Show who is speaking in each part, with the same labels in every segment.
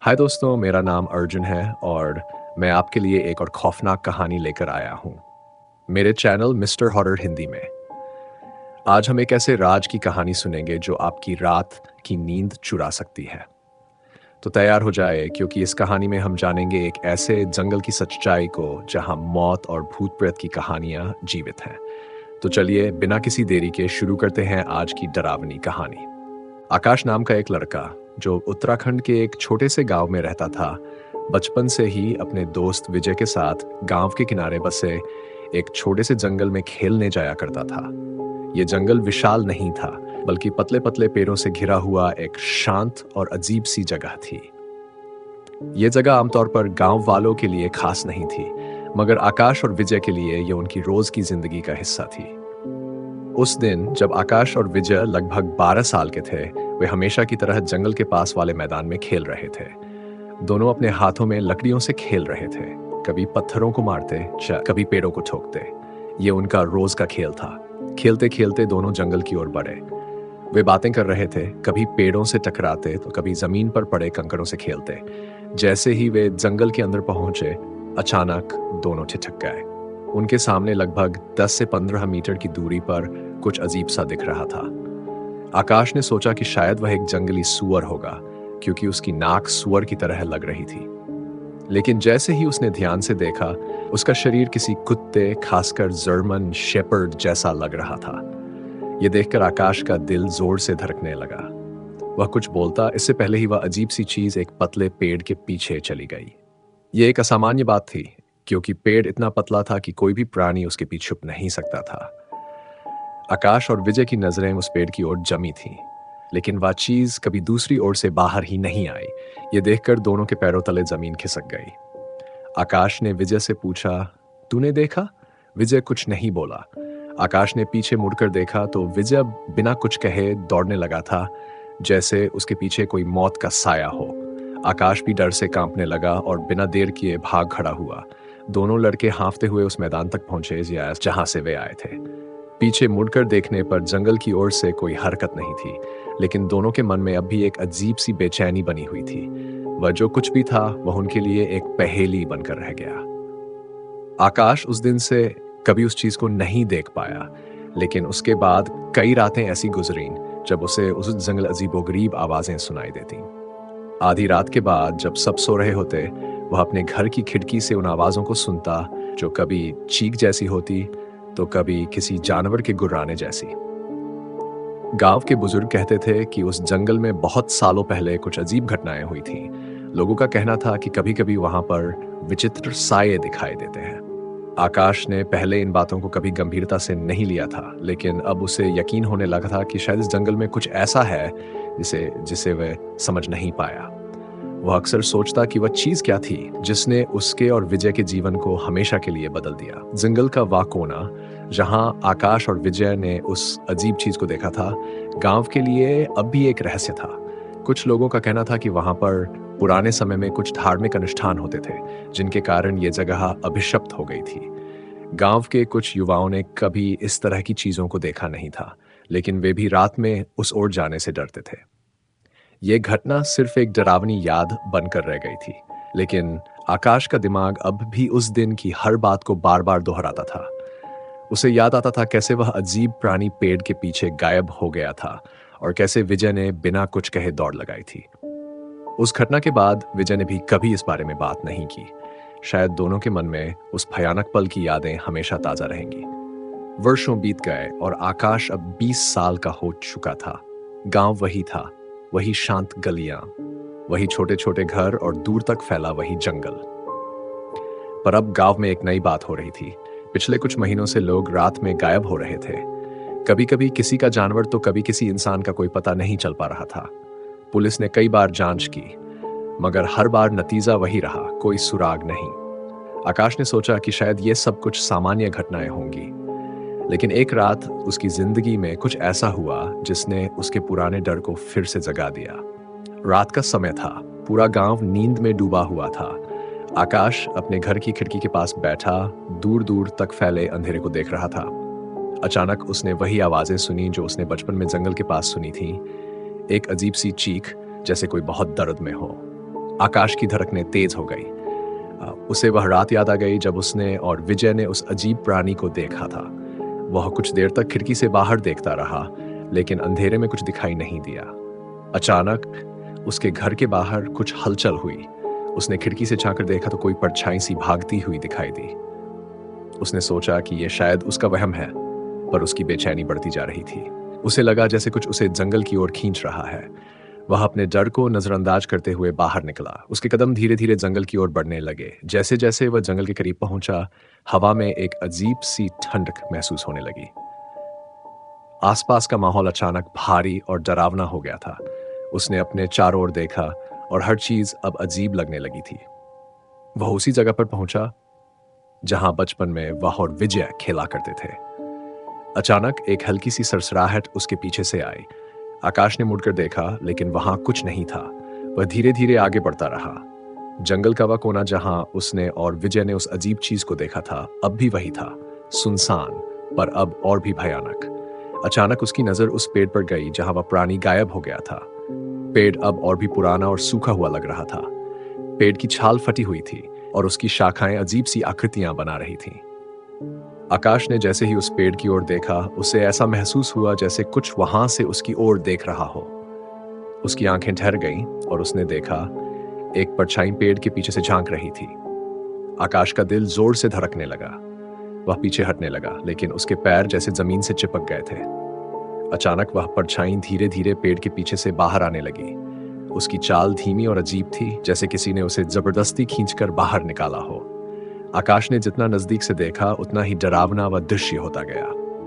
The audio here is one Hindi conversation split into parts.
Speaker 1: हाय दोस्तों, मेरा नाम अर्जुन है और मैं आपके लिए एक और खौफनाक कहानी लेकर आया हूँ मेरे चैनल मिस्टर हॉरर हिंदी में। आज हम एक ऐसे राज की कहानी सुनेंगे जो आपकी रात की नींद चुरा सकती है। तो तैयार हो जाए, क्योंकि इस कहानी में हम जानेंगे एक ऐसे जंगल की सच्चाई को जहाँ मौत और भूत प्रेत की कहानियां जीवित हैं। तो चलिए बिना किसी देरी के शुरू करते हैं आज की डरावनी कहानी। आकाश नाम का एक लड़का जो उत्तराखंड के एक छोटे से गांव में रहता था, बचपन से ही अपने दोस्त विजय के साथ गांव के किनारे बसे एक छोटे से जंगल में खेलने जाया करता था। ये जंगल विशाल नहीं था, बल्कि पतले पतले पेड़ों से घिरा हुआ एक शांत और अजीब सी जगह थी। ये जगह आमतौर पर गांव वालों के लिए खास नहीं थी, मगर आकाश और विजय के लिए ये उनकी रोज की जिंदगी का हिस्सा थी। उस दिन जब आकाश और विजय लगभग 12 साल के थे, वे हमेशा की तरह जंगल के पास वाले मैदान में खेल रहे थे। दोनों अपने हाथों में लकड़ियों से खेल रहे थे, कभी पत्थरों को मारते, कभी पेड़ों को ठोकते। ये उनका रोज का खेल था। खेलते खेलते दोनों जंगल की ओर बढ़े। वे बातें कर रहे थे, कभी पेड़ों से टकराते तो कभी जमीन पर पड़े कंकरों से खेलते। जैसे ही वे जंगल के अंदर पहुंचे, अचानक दोनों ठिठक गए। उनके सामने लगभग 10 से 15 मीटर की दूरी पर कुछ अजीब सा दिख रहा था। आकाश ने सोचा कि शायद वह एक जंगली सूअर होगा, क्योंकि उसकी नाक सूअर की तरह लग रही थी। लेकिन जैसे ही उसने ध्यान से देखा, उसका शरीर किसी कुत्ते, खासकर जर्मन शेपर्ड जैसा लग रहा था। यह देखकर आकाश का दिल जोर से धड़कने लगा। वह कुछ बोलता, इससे पहले ही वह अजीब सी चीज एक पतले पेड़ के पीछे चली गई। यह एक असामान्य बात थी, क्योंकि पेड़ इतना पतला था कि कोई भी प्राणी उसके पीछे छुप नहीं सकता था। आकाश और विजय की नजरें उस पेड़ की ओर जमी थीं, लेकिन वह चीज कभी दूसरी ओर से बाहर ही नहीं आई। ये देखकर दोनों के पैरों तले जमीन खिसक गई। आकाश ने विजय से पूछा, तूने देखा? विजय कुछ नहीं बोला। आकाश ने पीछे मुड़कर देखा तो विजय बिना कुछ कहे दौड़ने लगा था, जैसे उसके पीछे कोई मौत का साया हो। आकाश भी डर से कांपने लगा और बिना देर किए भाग खड़ा हुआ। दोनों लड़के हांफते हुए उस मैदान तक पहुंचे जहां से वे आए थे। पीछे मुड़कर देखने पर जंगल की ओर से कोई हरकत नहीं थी, लेकिन दोनों के मन में अब भी एक अजीब सी बेचैनी बनी हुई थी। वह जो कुछ भी था, वह उनके लिए एक पहेली बनकर रह गया। आकाश उस दिन से कभी उस चीज को नहीं देख पाया, लेकिन उसके बाद कई रातें ऐसी गुजरीं जब उसे उस जंगल अजीबोगरीब आवाजें सुनाई देती। आधी रात के बाद जब सब सो रहे होते, वह अपने घर की खिड़की से उन आवाजों को सुनता, जो कभी चीख जैसी होती तो कभी किसी जानवर के गुर्राने जैसी। गांव के बुजुर्ग कहते थे कि उस जंगल में बहुत सालों पहले कुछ अजीब घटनाएं हुई थीं। लोगों का कहना था कि कभी-कभी वहां पर विचित्र साये दिखाई देते हैं। आकाश ने पहले इन बातों को कभी गंभीरता से नहीं लिया था, लेकिन अब उसे यकीन होने लगा था कि शायद इस जंगल में कुछ ऐसा है जिसे जिसे वह समझ नहीं पाया। वह अक्सर सोचता कि वह चीज क्या थी जिसने उसके और विजय के जीवन को हमेशा के लिए बदल दिया। जंगल का वह कोना जहां आकाश और विजय ने उस अजीब चीज को देखा था, गांव के लिए अब भी एक रहस्य था। कुछ लोगों का कहना था कि वहां पर पुराने समय में कुछ धार्मिक अनुष्ठान होते थे, जिनके कारण ये जगह अभिशप्त हो गई थी। गांव के कुछ युवाओं ने कभी इस तरह की चीजों को देखा नहीं था, लेकिन वे भी रात में उस ओर जाने से डरते थे। ये घटना सिर्फ एक डरावनी याद बनकर रह गई थी, लेकिन आकाश का दिमाग अब भी उस दिन की हर बात को बार बार दोहराता था। उसे याद आता था कैसे वह अजीब प्राणी पेड़ के पीछे गायब हो गया था और कैसे विजय ने बिना कुछ कहे दौड़ लगाई थी। उस घटना के बाद विजय ने भी कभी इस बारे में बात नहीं की। शायद दोनों के मन में उस भयानक पल की यादें हमेशा ताजा रहेंगी। वर्षों बीत गए और आकाश अब 20 साल का हो चुका था। गांव वही था, वही शांत गलियां, वही छोटे छोटे घर और दूर तक फैला वही जंगल। पर अब गांव में एक नई बात हो रही थी। पिछले कुछ महीनों से लोग रात में गायब हो रहे थे। कभी कभी किसी का जानवर तो कभी किसी इंसान का कोई पता नहीं चल पा रहा था। पुलिस ने कई बार जांच की, मगर हर बार नतीजा वही रहा, कोई सुराग नहीं। आकाश ने सोचा कि शायद ये सब कुछ सामान्य घटनाएं होंगी, लेकिन एक रात उसकी जिंदगी में कुछ ऐसा हुआ जिसने उसके पुराने डर को फिर से जगा दिया। रात का समय था, पूरा गांव नींद में डूबा हुआ था। आकाश अपने घर की खिड़की के पास बैठा दूर दूर तक फैले अंधेरे को देख रहा था। अचानक उसने वही आवाजें सुनी जो उसने बचपन में जंगल के पास सुनी थी। एक अजीब सी चीख, जैसे कोई बहुत दर्द में हो। आकाश की धड़कनें तेज हो गई। उसे वह रात याद आ गई जब उसने और विजय ने उस अजीब प्राणी को देखा था। वह कुछ देर तक खिड़की से बाहर देखता रहा, लेकिन अंधेरे में कुछ दिखाई नहीं दिया। अचानक उसके घर के बाहर कुछ हलचल हुई। उसने खिड़की से झांकर देखा तो कोई परछाई सी भागती हुई दिखाई दी। उसने सोचा कि यह शायद उसका वहम है, पर उसकी बेचैनी बढ़ती जा रही थी। उसे लगा जैसे कुछ उसे जंगल की ओर खींच रहा है। वह अपने डर को नजरअंदाज करते हुए बाहर निकला। उसके कदम धीरे धीरे जंगल की ओर बढ़ने लगे। जैसे जैसे वह जंगल के करीब पहुंचा, हवा में एक अजीब सी ठंडक महसूस होने लगी। आसपास का माहौल अचानक भारी और डरावना हो गया था। उसने अपने चारों ओर देखा और हर चीज अब अजीब लगने लगी थी। वह उसी जगह पर पहुंचा जहां बचपन में वह और विजय खेला करते थे। अचानक एक हल्की सी सरसराहट उसके पीछे से आई। आकाश ने मुड़कर देखा, लेकिन वहां कुछ नहीं था। वह धीरे धीरे आगे बढ़ता रहा। जंगल का वह कोना जहां उसने और विजय ने उस अजीब चीज को देखा था, अब भी वही था, सुनसान, पर अब और भी भयानक। अचानक उसकी नजर उस पेड़ पर गई जहां वह प्राणी गायब हो गया था। पेड़ अब और भी पुराना और सूखा हुआ लग रहा था। पेड़ की छाल फटी हुई थी और उसकी शाखाएं अजीब सी आकृतियां बना रही थीं। आकाश ने जैसे ही उस पेड़ की ओर देखा, उसे ऐसा महसूस हुआ जैसे कुछ वहां से उसकी ओर देख रहा हो। उसकी आंखें ठहर गईं और उसने देखा एक परछाई पेड़ के पीछे से झांक रही थी। आकाश का दिल जोर से धड़कने लगा। वह पीछे हटने लगा, लेकिन उसके पैर जैसे जमीन से चिपक गए थे। अचानक वह परछाई धीरे धीरे पेड़ के पीछे से बाहर आने लगी। उसकी चाल धीमी और अजीब थी, जैसे किसी ने उसे जबरदस्ती खींचकर बाहर निकाला हो। आकाश ने जितना नजदीक से देखा, उतना ही डरावना व दृश्य होता गया।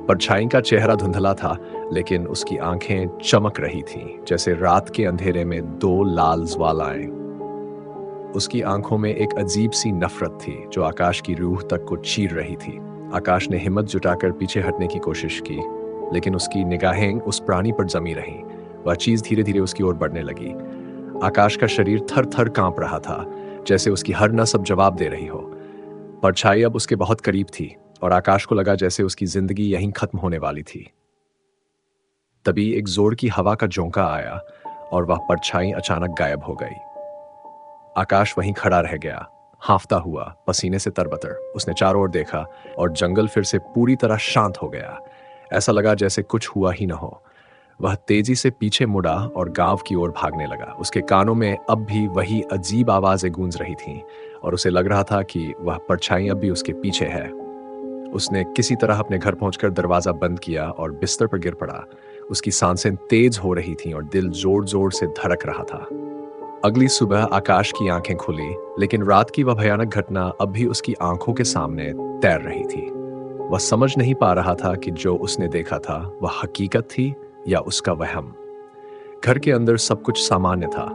Speaker 1: परछाई का चेहरा धुंधला था, लेकिन उसकी आंखें चमक रही थीं, जैसे रात के अंधेरे में दो लाल ज्वालाएं। उसकी आंखों में एक अजीब सी नफरत थी जो आकाश की रूह तक को चीर रही थी। आकाश ने हिम्मत जुटाकर पीछे हटने की कोशिश की, लेकिन उसकी निगाहें उस प्राणी पर जमी रहीं। वह चीज धीरे धीरे उसकी ओर बढ़ने लगी। आकाश का शरीर थर थर कांप रहा था, जैसे उसकी हर नस अब जवाब दे रही हो। परछाई अब उसके बहुत करीब थी और आकाश को लगा जैसे उसकी जिंदगी यहीं खत्म होने वाली थी। तभी एक जोर की हवा का झोंका आया और वह परछाई अचानक गायब हो गई। आकाश वहीं खड़ा रह गया, हांफता हुआ, पसीने से तरबतर। उसने चारों ओर देखा और जंगल फिर से पूरी तरह शांत हो गया। ऐसा लगा जैसे कुछ हुआ ही न हो। वह तेजी से पीछे मुड़ा और गांव की ओर भागने लगा। उसके कानों में अब भी वही अजीब आवाजें गूंज रही थीं और उसे लग रहा था कि वह परछाई अब भी उसके पीछे है। उसने किसी तरह अपने घर पहुंचकर दरवाजा बंद किया और बिस्तर पर गिर पड़ा। उसकी सांसें तेज हो रही थीं और दिल जोर जोर से धड़क रहा था। अगली सुबह आकाश की आंखें खुली, लेकिन रात की वह भयानक घटना अब भी उसकी आंखों के सामने तैर रही थी। वह समझ नहीं पा रहा था कि जो उसने देखा था वह हकीकत थी या उसका वहम। घर के अंदर सब कुछ सामान्य था,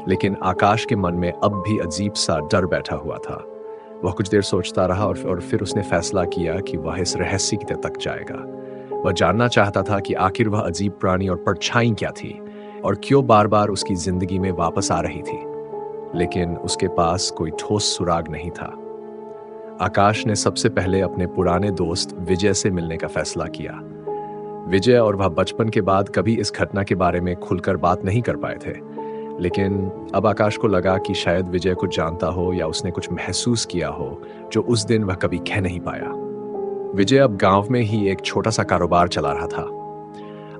Speaker 1: लेकिन आकाश के मन में अब भी अजीब सा डर बैठा हुआ था। वह कुछ देर सोचता रहा और फिर उसने फैसला किया कि वह इस रहस्य की तक जाएगा। वह जानना चाहता था कि आखिर वह अजीब प्राणी और परछाई क्या थी और क्यों बार बार उसकी जिंदगी में वापस आ रही थी। लेकिन उसके पास कोई ठोस सुराग नहीं था। आकाश ने सबसे पहले अपने पुराने दोस्त विजय से मिलने का फैसला किया। विजय और वह बचपन के बाद कभी इस घटना के बारे में खुलकर बात नहीं कर पाए थे, लेकिन अब आकाश को लगा कि शायद विजय कुछ जानता हो या उसने कुछ महसूस किया हो जो उस दिन वह कभी कह नहीं पाया। विजय अब गांव में ही एक छोटा सा कारोबार चला रहा था।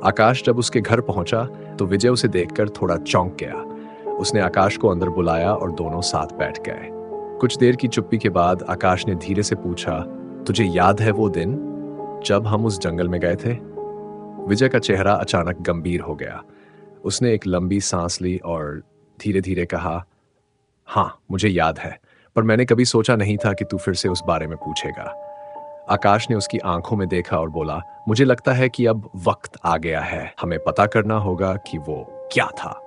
Speaker 1: आकाश जब उसके घर पहुंचा तो विजय उसे देखकर थोड़ा चौंक गया। उसने आकाश को अंदर बुलाया और दोनों साथ बैठ गए। कुछ देर की चुप्पी के बाद आकाश ने धीरे से पूछा, तुझे याद है वो दिन जब हम उस जंगल में गए थे? विजय का चेहरा अचानक गंभीर हो गया। उसने एक लंबी सांस ली और धीरे धीरे कहा, हाँ मुझे याद है, पर मैंने कभी सोचा नहीं था कि तू फिर से उस बारे में पूछेगा। आकाश ने उसकी आंखों में देखा और बोला, मुझे लगता है कि अब वक्त आ गया है, हमें पता करना होगा कि वो क्या था।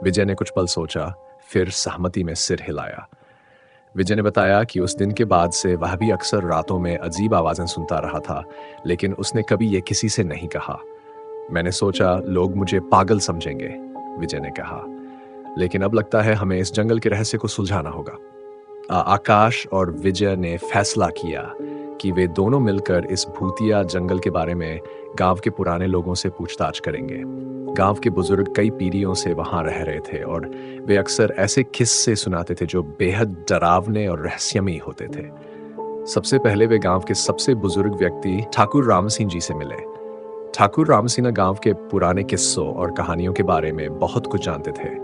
Speaker 1: विजय ने कुछ पल सोचा, फिर सहमति में सिर हिलाया। विजय ने बताया कि उस दिन के बाद से वह भी अक्सर रातों में अजीब आवाजें सुनता रहा था, लेकिन उसने कभी ये किसी से नहीं कहा। मैंने सोचा लोग मुझे पागल समझेंगे, विजय ने कहा, लेकिन अब लगता है हमें इस जंगल के रहस्य को सुलझाना होगा। आकाश और विजय ने फैसला किया कि वे दोनों मिलकर इस भूतिया जंगल के बारे में गांव के पुराने लोगों से पूछताछ करेंगे। गांव के बुजुर्ग कई पीढ़ियों से वहां रह रहे थे और वे अक्सर ऐसे किस्से सुनाते थे जो बेहद डरावने और रहस्यमयी होते थे। सबसे पहले वे गांव के सबसे बुजुर्ग व्यक्ति ठाकुर राम सिंह जी से मिले। ठाकुर राम सिंह गांव के पुराने किस्सों और कहानियों के बारे में बहुत कुछ जानते थे।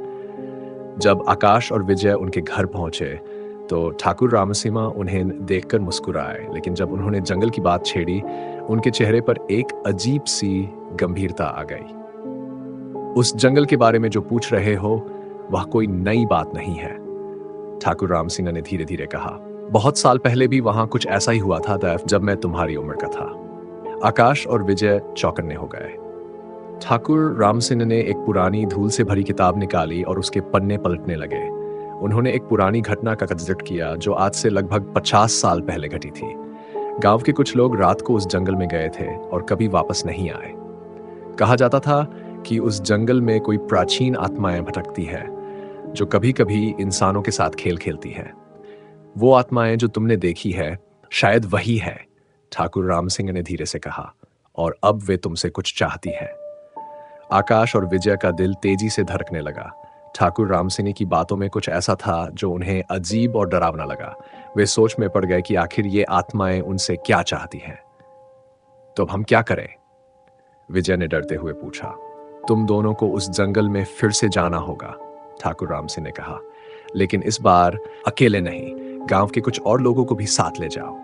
Speaker 1: जब आकाश और विजय उनके घर पहुंचे तो ठाकुर रामसिंह उन्हें देखकर मुस्कुराए, लेकिन जब उन्होंने जंगल की बात छेड़ी उनके चेहरे पर एक अजीब सी गंभीरता आ गई। उस जंगल के बारे में जो पूछ रहे हो वह कोई नई बात नहीं है, ठाकुर रामसिंह ने धीरे धीरे कहा। बहुत साल पहले भी वहां कुछ ऐसा ही हुआ था दैव, जब मैं तुम्हारी उम्र का था। आकाश और विजय चौकन्ने हो गए। ठाकुर रामसिंह ने एक पुरानी धूल से भरी किताब निकाली और उसके पन्ने पलटने लगे। उन्होंने एक पुरानी घटना का जिक्र किया जो आज से लगभग 50 साल पहले घटी थी। गांव के कुछ लोग रात को उस जंगल में गए थे और कभी वापस नहीं आए। कहा जाता था कि उस जंगल में कोई प्राचीन आत्माएं भटकती है जो कभी कभी इंसानों के साथ खेल खेलती है। वो आत्माएं जो तुमने देखी है शायद वही है, ठाकुर रामसिंह ने धीरे से कहा, और अब वे तुमसे कुछ चाहती है। आकाश और विजय का दिल तेजी से धड़कने लगा। ठाकुर रामसिंह की बातों में कुछ ऐसा था जो उन्हें अजीब और डरावना लगा। वे सोच में पड़ गए कि आखिर ये आत्माएं उनसे क्या चाहती हैं। तो अब हम क्या करें? विजय ने डरते हुए पूछा। तुम दोनों को उस जंगल में फिर से जाना होगा, ठाकुर रामसिंह ने कहा, लेकिन इस बार अकेले नहीं, गांव के कुछ और लोगों को भी साथ ले जाओ।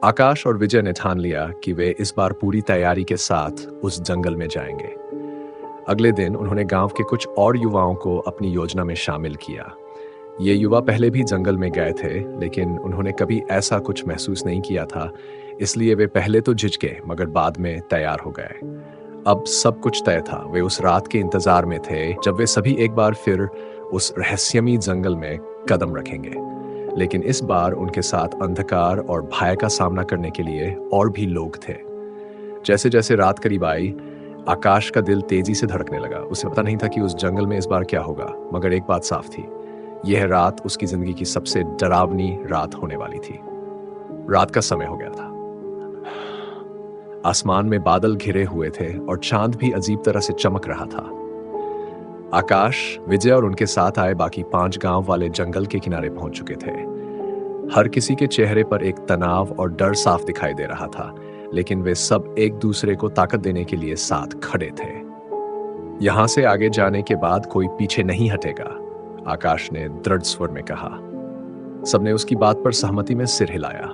Speaker 1: आकाश और विजय ने ठान लिया कि वे इस बार पूरी तैयारी के साथ उस जंगल में जाएंगे। अगले दिन उन्होंने गांव के कुछ और युवाओं को अपनी योजना में शामिल किया। ये युवा पहले भी जंगल में गए थे, लेकिन उन्होंने कभी ऐसा कुछ महसूस नहीं किया था, इसलिए वे पहले तो झिझके मगर बाद में तैयार हो गए। अब सब कुछ तय था। वे उस रात के इंतजार में थे जब वे सभी एक बार फिर उस रहस्यमयी जंगल में कदम रखेंगे, लेकिन इस बार उनके साथ अंधकार और भय का सामना करने के लिए और भी लोग थे। जैसे जैसे रात करीब आई, आकाश का दिल तेजी से धड़कने लगा। उसे पता नहीं था कि उस जंगल में इस बार क्या होगा, मगर एक बात साफ थी, यह रात उसकी जिंदगी की सबसे डरावनी रात होने वाली थी। रात का समय हो गया था। आसमान में बादल घिरे हुए थे और चांद भी अजीब तरह से चमक रहा था। आकाश, विजय और उनके साथ आए बाकी 5 गांव वाले जंगल के किनारे पहुंच चुके थे। हर किसी के चेहरे पर एक तनाव और डर साफ दिखाई दे रहा था, लेकिन वे सब एक दूसरे को ताकत देने के लिए साथ खड़े थे। यहां से आगे जाने के बाद कोई पीछे नहीं हटेगा, आकाश ने दृढ़ स्वर में कहा। सबने उसकी बात पर सहमति में सिर हिलाया।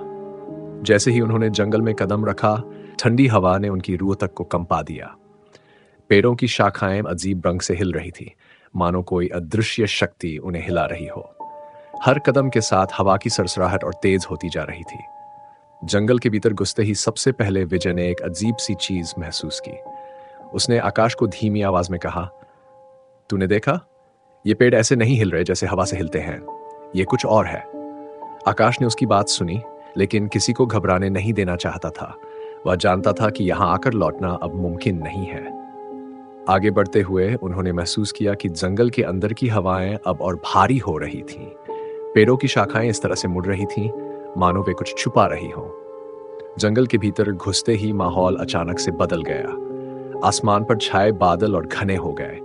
Speaker 1: जैसे ही उन्होंने जंगल में कदम रखा, ठंडी हवा ने उनकी रूह तक को कंपा दिया। पेड़ों की शाखाएं अजीब रंग से हिल रही थी, मानो कोई अदृश्य शक्ति उन्हें हिला रही हो। हर कदम के साथ हवा की सरसराहट और तेज होती जा रही थी। जंगल के भीतर घुसते ही सबसे पहले विजय ने एक अजीब सी चीज महसूस की। उसने आकाश को धीमी आवाज में कहा, तूने देखा? ये पेड़ ऐसे नहीं हिल रहे जैसे हवा से हिलते हैं, ये कुछ और है। आकाश ने उसकी बात सुनी, लेकिन किसी को घबराने नहीं देना चाहता था। वह जानता था कि यहां आकर लौटना अब मुमकिन नहीं है। आगे बढ़ते हुए उन्होंने महसूस किया कि जंगल के अंदर की हवाएं अब और भारी हो रही थीं। पेड़ों की शाखाएं इस तरह से मुड़ रही थीं मानो वे कुछ छुपा रही हों। जंगल के भीतर घुसते ही माहौल अचानक से बदल गया। आसमान पर छाए बादल और घने हो गए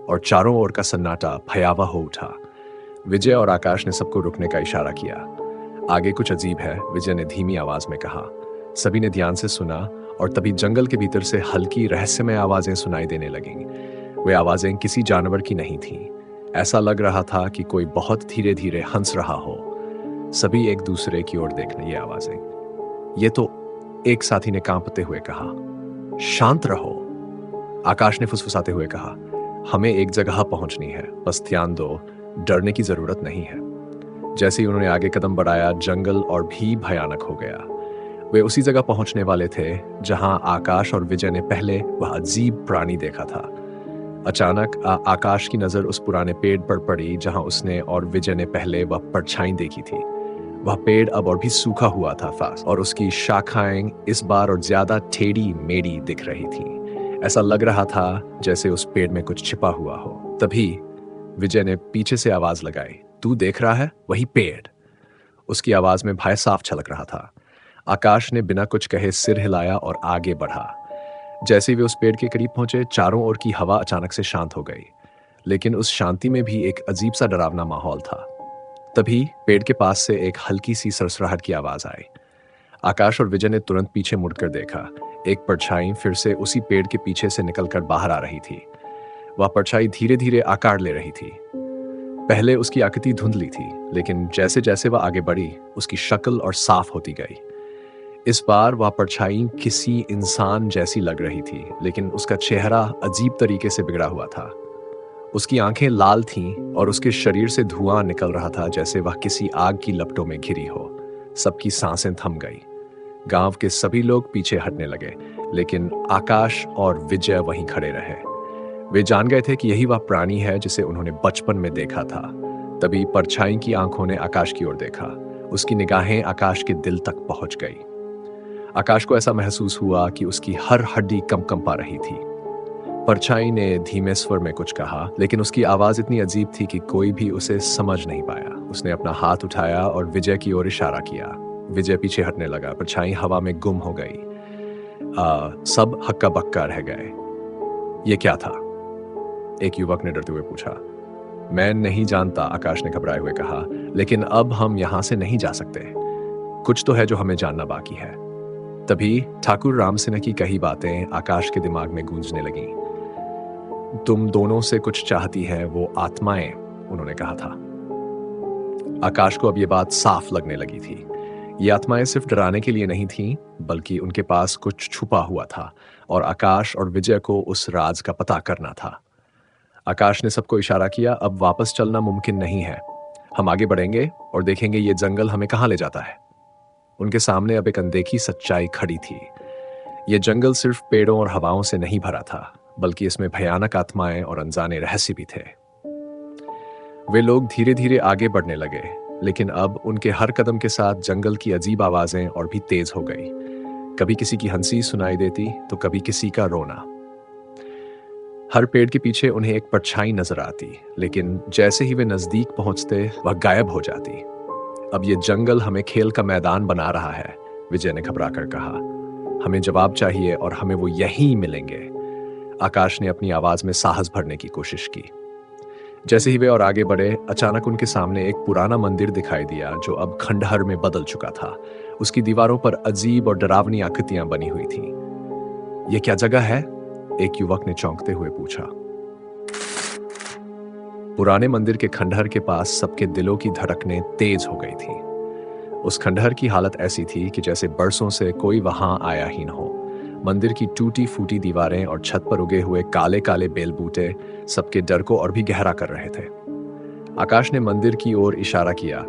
Speaker 1: और चारों ओर का सन्नाटा भयावह हो उठा। विजय और आकाश ने सबको रुकने का इशारा किया। आगे कुछ अजीब है, विजय ने धीमी आवाज में कहा। सभी ने ध्यान से सुना और तभी जंगल के भीतर से हल्की रहस्यमय आवाजें सुनाई देने लगीं। वे आवाजें किसी जानवर की नहीं थीं। ऐसा लग रहा था कि कोई बहुत धीरे धीरे हंस रहा हो। सभी एक दूसरे की ओर देखने ये आवाजें। ये तो, एक साथी ने कांपते हुए कहा। शांत रहो, आकाश ने फुसफुसाते हुए कहा। हमें एक जगह पहुंचनी है, बस ध्यान दो, डरने की जरूरत नहीं है। जैसे ही उन्होंने आगे कदम बढ़ाया, जंगल और भी भयानक हो गया। वे उसी जगह पहुंचने वाले थे जहां आकाश और विजय ने पहले वह अजीब प्राणी देखा था। अचानक आकाश की नजर उस पुराने पेड़ पर पड़ी जहां उसने और विजय ने पहले वह परछाई देखी थी। वह पेड़ अब और भी सूखा हुआ था फास्ट, और उसकी शाखाएं इस बार और ज्यादा टेढ़ी मेढ़ी दिख रही थीं। ऐसा लग रहा था जैसे उस पेड़ में कुछ छिपा हुआ हो। तभी विजय ने पीछे से आवाज लगाई, तू देख रहा है? वही पेड़। उसकी आवाज में भय साफ झलक रहा था। आकाश ने बिना कुछ कहे सिर हिलाया और आगे बढ़ा। जैसे ही वे उस पेड़ के करीब पहुंचे, चारों ओर की हवा अचानक से शांत हो गई, लेकिन उस शांति में भी एक अजीब सा डरावना माहौल था। तभी पेड़ के पास से एक हल्की सी सरसराहट की आवाज आई। आकाश और विजय ने तुरंत पीछे मुड़कर देखा। एक परछाई फिर से उसी पेड़ के पीछे से निकलकर बाहर आ रही थी। वह परछाई धीरे धीरे आकार ले रही थी। पहले उसकी आकृति धुंधली थी, लेकिन जैसे जैसे वह आगे बढ़ी, उसकी शक्ल और साफ होती गई। इस बार वह परछाई किसी इंसान जैसी लग रही थी, लेकिन उसका चेहरा अजीब तरीके से बिगड़ा हुआ था। उसकी आंखें लाल थीं और उसके शरीर से धुआं निकल रहा था, जैसे वह किसी आग की लपटों में घिरी हो। सबकी सांसें थम गई। गांव के सभी लोग पीछे हटने लगे, लेकिन आकाश और विजय वहीं खड़े रहे। वे जान गए थे कि यही वह प्राणी है जिसे उन्होंने बचपन में देखा था। तभी परछाई की आंखों ने आकाश की ओर देखा। उसकी निगाहें आकाश के दिल तक पहुंच गई। आकाश को ऐसा महसूस हुआ कि उसकी हर हड्डी कंपा रही थी। परछाई ने धीमे स्वर में कुछ कहा, लेकिन उसकी आवाज इतनी अजीब थी कि कोई भी उसे समझ नहीं पाया। उसने अपना हाथ उठाया और विजय की ओर इशारा किया। विजय पीछे हटने लगा। परछाई हवा में गुम हो गई। सब हक्का बक्का रह गए। ये क्या था? एक युवक ने डरते हुए पूछा। मैं नहीं जानता, आकाश ने घबराए हुए कहा, लेकिन अब हम यहां से नहीं जा सकते। कुछ तो है जो हमें जानना बाकी है। तभी ठाकुर रामसिंह की कही बातें आकाश के दिमाग में गूंजने लगीं। तुम दोनों से कुछ चाहती है वो आत्माएं, उन्होंने कहा था। आकाश को अब ये बात साफ लगने लगी थी। ये आत्माएं सिर्फ डराने के लिए नहीं थीं, बल्कि उनके पास कुछ छुपा हुआ था और आकाश और विजय को उस राज का पता करना था। आकाश ने सबको इशारा किया, अब वापस चलना मुमकिन नहीं है। हम आगे बढ़ेंगे और देखेंगे ये जंगल हमें कहां ले जाता है। उनके सामने अब एक अनदेखी सच्चाई खड़ी थी। ये जंगल सिर्फ पेड़ों और हवाओं से नहीं भरा था, बल्कि इसमें भयानक आत्माएं और अनजाने रहस्य भी थे। वे लोग धीरे धीरे आगे बढ़ने लगे, लेकिन अब उनके हर कदम के साथ जंगल की अजीब आवाजें और भी तेज हो गई। कभी किसी की हंसी सुनाई देती, तो कभी किसी का रोना। हर पेड़ के पीछे उन्हें एक परछाई नजर आती, लेकिन जैसे ही वे नजदीक पहुंचते, वह गायब हो जाती। अब ये जंगल हमें खेल का मैदान बना रहा है, विजय ने घबराकर कहा। हमें जवाब चाहिए और हमें वो यहीं मिलेंगे। आकाश ने अपनी आवाज में साहस भरने की कोशिश की। जैसे ही वे और आगे बढ़े, अचानक उनके सामने एक पुराना मंदिर दिखाई दिया, जो अब खंडहर में बदल चुका था। उसकी दीवारों पर अजीब और डरावनी आकृतियां बनी हुई थीं। ये क्या जगह है? एक युवक ने चौंकते हुए पूछा। पुराने मंदिर के खंडहर के पास सबके दिलों की धड़कनें तेज हो गई थीं। उस खंडहर की हालत ऐसी थी कि जैसे बरसों से कोई वहां आया ही न हो। मंदिर की टूटी फूटी दीवारें और छत पर उगे हुए काले काले बेल बूटे सबके डर को और भी गहरा कर रहे थे। आकाश ने मंदिर की ओर इशारा किया।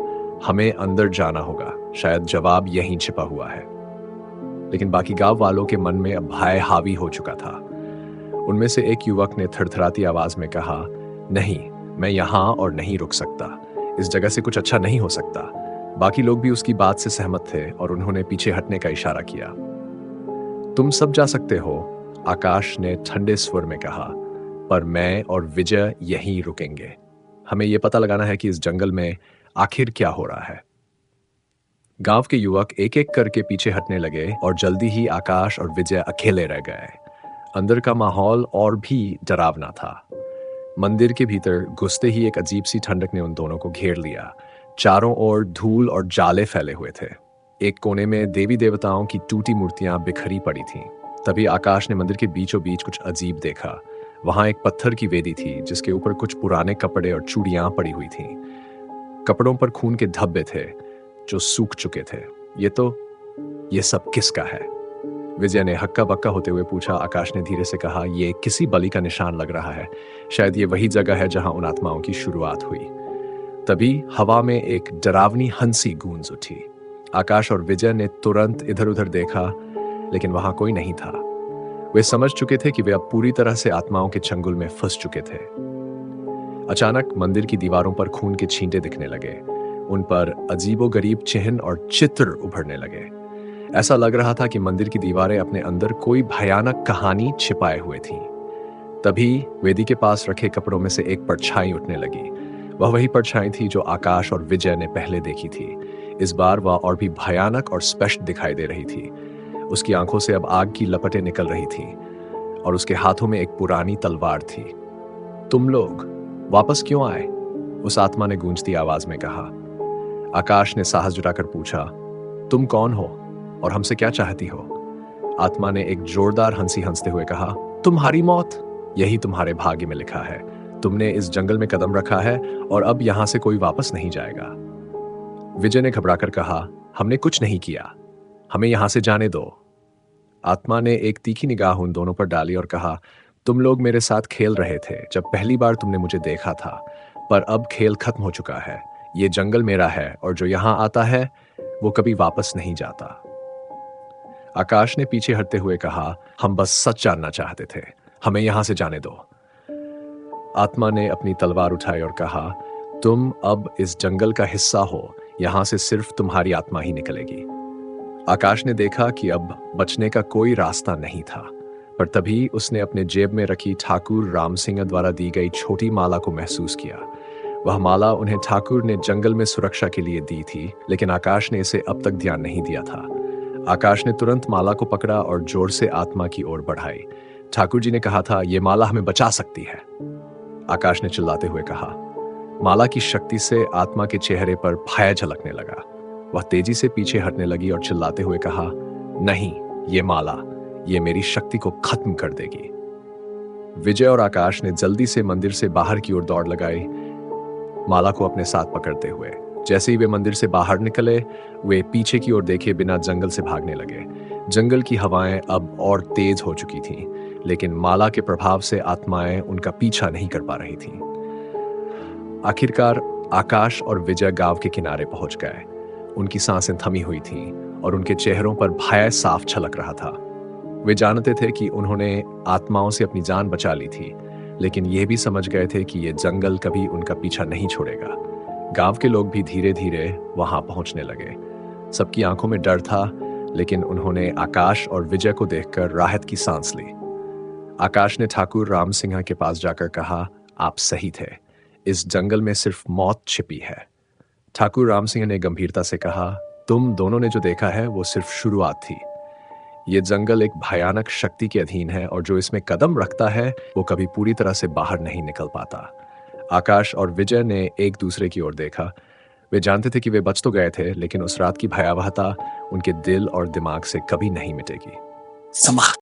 Speaker 1: हमें अंदर जाना होगा, शायद जवाब यहीं छिपा हुआ है। लेकिन बाकी गांव वालों के मन में अब भय हावी हो चुका था। उनमें से एक युवक ने थरथराती आवाज में कहा, नहीं, मैं यहां और नहीं रुक सकता। इस जगह से कुछ अच्छा नहीं हो सकता। बाकी लोग भी उसकी बात से सहमत थे और उन्होंने पीछे हटने का इशारा किया। तुम सब जा सकते हो, आकाश ने ठंडे स्वर में कहा, पर मैं और विजय यहीं रुकेंगे। हमें यह पता लगाना है कि इस जंगल में आखिर क्या हो रहा है। गांव के युवक एक एक करके पीछे हटने लगे और जल्दी ही आकाश और विजय अकेले रह गए। अंदर का माहौल और भी डरावना था। मंदिर के भीतर घुसते ही एक अजीब सी ठंडक ने उन दोनों को घेर लिया। चारों ओर धूल और जाले फैले हुए थे। एक कोने में देवी देवताओं की टूटी मूर्तियां बिखरी पड़ी थीं। तभी आकाश ने मंदिर के बीचों बीच कुछ अजीब देखा। वहां एक पत्थर की वेदी थी, जिसके ऊपर कुछ पुराने कपड़े और चूड़ियां पड़ी हुई थीं। कपड़ों पर खून के धब्बे थे जो सूख चुके थे। ये सब किसका है? विजय ने हक्का बक्का होते हुए पूछा। आकाश ने धीरे से कहा, यह किसी बलि का निशान लग रहा है। शायद ये वही जगह है जहां उन आत्माओं की शुरुआत हुई। तभी हवा में एक डरावनी हंसी गूंज उठी। आकाश और विजय ने तुरंत इधर उधर देखा, लेकिन वहां कोई नहीं था। वे समझ चुके थे कि वे अब पूरी तरह से आत्माओं के चंगुल में फंस चुके थे। अचानक मंदिर की दीवारों पर खून के छींटे दिखने लगे। उन पर अजीबोगरीब चिन्ह और चित्र उभरने लगे। ऐसा लग रहा था कि मंदिर की दीवारें अपने अंदर कोई भयानक कहानी छिपाए हुए थीं। तभी वेदी के पास रखे कपड़ों में से एक परछाई उठने लगी। वह वही परछाई थी जो आकाश और विजय ने पहले देखी थी। इस बार वह और भी भयानक और स्पष्ट दिखाई दे रही थी। उसकी आंखों से अब आग की लपटें निकल रही थीं और उसके हाथों में एक पुरानी तलवार थी। तुम लोग वापस क्यों आए? उस आत्मा ने गूंजती आवाज में कहा। आकाश ने साहस जुटाकर पूछा, तुम कौन हो और हमसे क्या चाहती हो? आत्मा ने एक जोरदार हंसी हंसते हुए कहा, तुम्हारी मौत, यही तुम्हारे भाग्य में लिखा है। तुमने इस जंगल में कदम रखा है और अब यहां से कोई वापस नहीं जाएगा। विजय ने घबराकर कहा, हमने कुछ नहीं किया, हमें यहां से जाने दो। आत्मा ने एक तीखी निगाह उन दोनों पर डाली और कहा, तुम लोग मेरे साथ खेल रहे थे जब पहली बार तुमने मुझे देखा था, पर अब खेल खत्म हो चुका है। ये जंगल मेरा है और जो यहां आता है वो कभी वापस नहीं जाता। आकाश ने पीछे हटते हुए कहा, हम बस सच जानना चाहते थे, हमें यहां से जाने दो। आत्मा ने अपनी तलवार उठाई और कहा, तुम अब इस जंगल का हिस्सा हो, यहां से सिर्फ तुम्हारी आत्मा ही निकलेगी। आकाश ने देखा कि अब बचने का कोई रास्ता नहीं था, पर तभी उसने अपने जेब में रखी ठाकुर राम सिंह द्वारा दी गई छोटी माला को महसूस किया। वह माला उन्हें ठाकुर ने जंगल में सुरक्षा के लिए दी थी, लेकिन आकाश ने इसे अब तक ध्यान नहीं दिया था। आकाश ने तुरंत माला को पकड़ा और जोर से आत्मा की ओर बढ़ाई। ठाकुर जी ने कहा था, यह माला हमें बचा सकती है। आकाश ने चिल्लाते हुए कहा। माला की शक्ति से आत्मा के चेहरे पर भय झलकने लगा। वह तेजी से पीछे हटने लगी और चिल्लाते हुए कहा, नहीं, ये माला, ये मेरी शक्ति को खत्म कर देगी। विजय और आकाश ने जल्दी से मंदिर से बाहर की ओर दौड़ लगाई, माला को अपने साथ पकड़ते हुए। जैसे ही वे मंदिर से बाहर निकले, वे पीछे की ओर देखे बिना जंगल से भागने लगे। जंगल की हवाएं अब और तेज हो चुकी थीं, लेकिन माला के प्रभाव से आत्माएं उनका पीछा नहीं कर पा रही थीं। आखिरकार आकाश और विजय गांव के किनारे पहुंच गए। उनकी सांसें थमी हुई थीं और उनके चेहरों पर भय साफ झलक रहा था। वे जानते थे कि उन्होंने आत्माओं से अपनी जान बचा ली थी, लेकिन यह भी समझ गए थे कि यह जंगल कभी उनका पीछा नहीं छोड़ेगा। गांव के लोग भी धीरे धीरे वहां पहुंचने लगे। सबकी आंखों में डर था, लेकिन उन्होंने आकाश और विजय को देखकर राहत की सांस ली। आकाश ने ठाकुर राम सिंह के पास जाकर कहा, आप सही थे, इस जंगल में सिर्फ मौत छिपी है। ठाकुर राम सिंह ने गंभीरता से कहा, तुम दोनों ने जो देखा है वो सिर्फ शुरुआत थी। ये जंगल एक भयानक शक्ति के अधीन है और जो इसमें कदम रखता है वो कभी पूरी तरह से बाहर नहीं निकल पाता। आकाश और विजय ने एक दूसरे की ओर देखा। वे जानते थे कि वे बच तो गए थे, लेकिन उस रात की भयावहता उनके दिल और दिमाग से कभी नहीं मिटेगी।
Speaker 2: समाप्त।